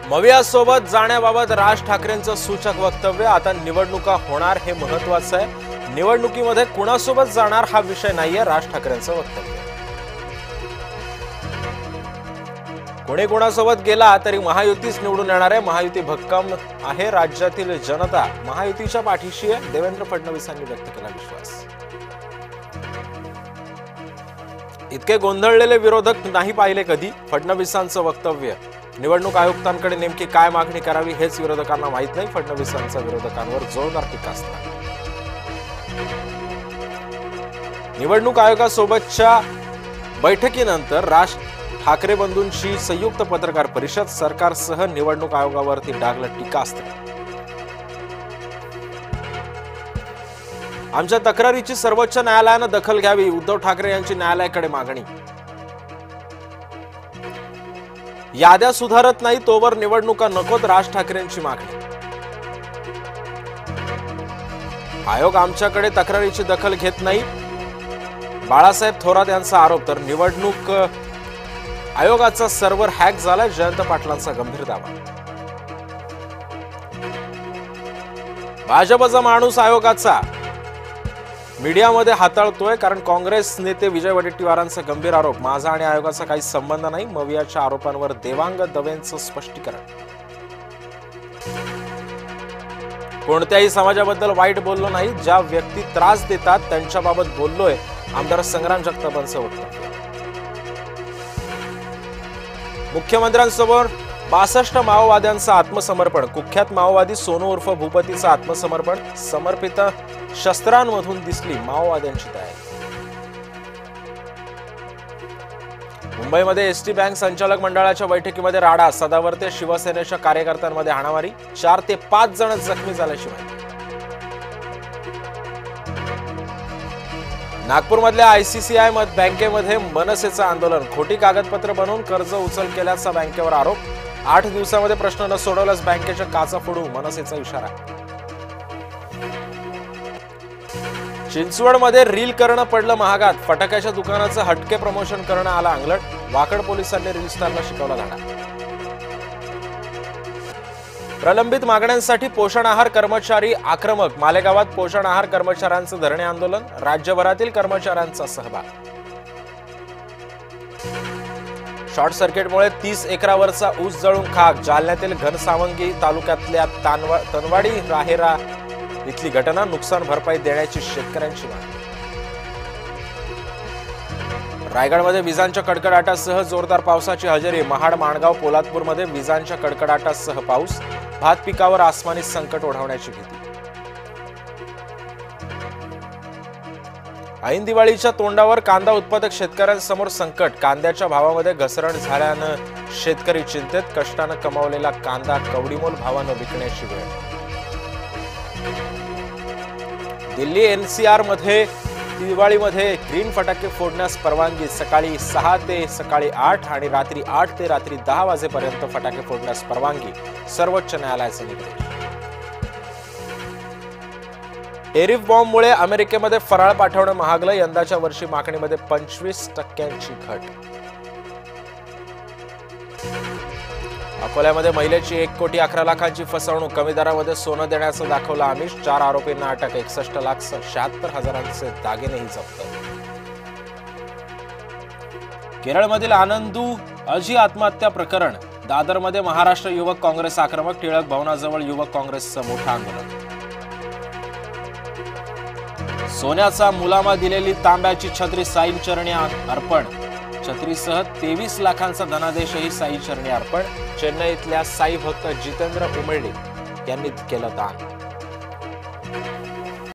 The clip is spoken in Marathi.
मवियासोबत जाण्याबाबत राज ठाकरेंचं सूचक वक्तव्य. आता निवडणुका होणार हे महत्त्वाचं आहे. निवडणुकीमध्ये कुणासोबत जाणार हा विषय नाहीये राज ठाकरेंचं वक्तव्य. कोणी कोणासोबत गेला तरी महायुतीच निवडून येणार आहे. महायुती भक्कम आहे. राज्यातील जनता महायुतीच्या पाठीशी आहे. देवेंद्र फडणवीसांनी व्यक्त केला विश्वास. इतके गोंधळलेले विरोधक नाही पाहिले कधी. फडणवीसांचं वक्तव्य. निवडणूक आयुक्तांकडे नेमकी काय मागणी करावी हेच विरोधकांना माहित नाही. फडणवीसांचा विरोधकांवर जोरदार टीकास्त्र. निवडणूक आयोगासोबतच्या बैठकीनंतर राज ठाकरे बंधूंची संयुक्त पत्रकार परिषद. सरकारसह निवडणूक आयोगावरती डागलं टीकास्त्र. आमच्या तक्रारीची सर्वोच्च न्यायालयानं दखल घ्यावी. उद्धव ठाकरे यांची न्यायालयाकडे मागणी. याद्या सुधारत नाही तोवर निवडणुका नकोत राज ठाकरेंची मागणी. आयोग आमच्याकडे तक्रारीची दखल घेत नाही बाळासाहेब थोरात यांचा आरोप. तर निवडणूक आयोगाचा सर्व्हर हॅक झालाय जयंत पाटलांचा गंभीर दावा. भाजपचा माणूस आयोगाचा मीडियामध्ये हाताळतोय कारण काँग्रेस नेते विजय वडेट्टीवारांचा गंभीर आरोप. माझा आणि आयोगाचा काही संबंध नाही. मवियाच्या आरोपांवर देवांग दवेंचं स्पष्टीकरण. कोणत्याही समाजाबद्दल वाईट बोललो नाही. ज्या व्यक्ती त्रास देतात त्यांच्याबाबत बोललोय. आमदार संग्राम जगतापांचं वक्तव्य. मुख्यमंत्र्यांसमोर 62 माओवाद्यांचं आत्मसमर्पण. कुख्यात माओवादी सोनू उर्फ भूपतीचं आत्मसमर्पण. समर्पित शस्त्रांमधून दिसली माओवाद्यांची तयारी. मुंबईमध्ये एसटी बँक संचालक मंडळाच्या बैठकीमध्ये राडा. सदावर्ते शिवसेनेच्या कार्यकर्त्यांमध्ये हाणामारी. 4 ते 5 जण जखमी झाल्याची माहिती. नागपूरमधल्या आयसीसीआय बँकेमध्ये मनसेचं आंदोलन. खोटी कागदपत्र बनवून कर्ज उचल केल्याचा बँकेवर आरोप. 8 दिवसामध्ये प्रश्न न सोडवल्यास बँकेच्या काचा फोडू मनसेचा इशारा. चिंचवडमध्ये रील करणं पडलं महागात. फटाक्याच्या दुकानाचं हटके प्रमोशन करणं आलं अंगलट. वाकड पोलिसांनी रील स्टारला शिकवला धडा. प्रलंबित मागण्यांसाठी पोषण आहार कर्मचारी आक्रमक. मालेगावात पोषण आहार कर्मचाऱ्यांचं धरणे आंदोलन. राज्यभरातील कर्मचाऱ्यांचा सहभाग. शॉर्ट सर्किटमुळे 30 एकरावरचा ऊस जळून खाक. जालन्यातील घनसावंगी तालुक्यातल्या तनवाडी राहेरा इथली घटना. नुकसान भरपाई देण्याची शेतकऱ्यांची मागणी. रायगडमध्ये विजांच्या कडकडाटासह जोरदार पावसाची हजेरी. महाड माणगाव पोलादपूरमध्ये विजांच्या कडकडाटासह पाऊस. भात पिकावर आसमानी संकट ओढवण्याची भीती. ऐन दिवाळीच्या तोंडावर कांदा उत्पादक शेतकऱ्यांसमोर संकट. कांद्याच्या भावामध्ये घसरण झाल्यानं शेतकरी चिंतेत. कष्टानं कमावलेला कांदा कवडीमोल भावानं विकण्याची वेळ. दिल्ली एनसीआर मध्ये दिवाळीमध्ये ग्रीन फटाके फोडण्यास परवानगी. सकाळी 6 ते सकाळी 8 आणि रात्री 8 ते रात्री 10 वाजेपर्यंत फटाके फोडण्यास परवानगी. सर्वोच्च न्यायालयाचा निर्देश. टेरिफ बॉम्बमुळे अमेरिकेमध्ये फराळ पाठवणं महागलं. यंदाच्या वर्षी मागणीमध्ये 25% घट. अकोल्यामध्ये महिलेची 1,11,00,000ची फसवणूक. कमी दरामध्ये सोनं देण्याचं दाखवलं आमिष. 4 आरोपींना अटक. 61,76,000चे दागिनेही जप्त. केरळमधील आनंदू अजी आत्महत्या प्रकरण. दादरमध्ये महाराष्ट्र युवक काँग्रेस आक्रमक. टिळक भवनाजवळ युवक काँग्रेसचं मोठं आंदोलन. सोन्याचा मुलामा दिलेली तांब्याची छत्री साई चरणी अर्पण. छत्रीसह 23 लाखांचा धनादेशही साई चरणी अर्पण. चेन्नईतल्या साई भक्त जितेंद्र उमेडी यांनी केलं दान.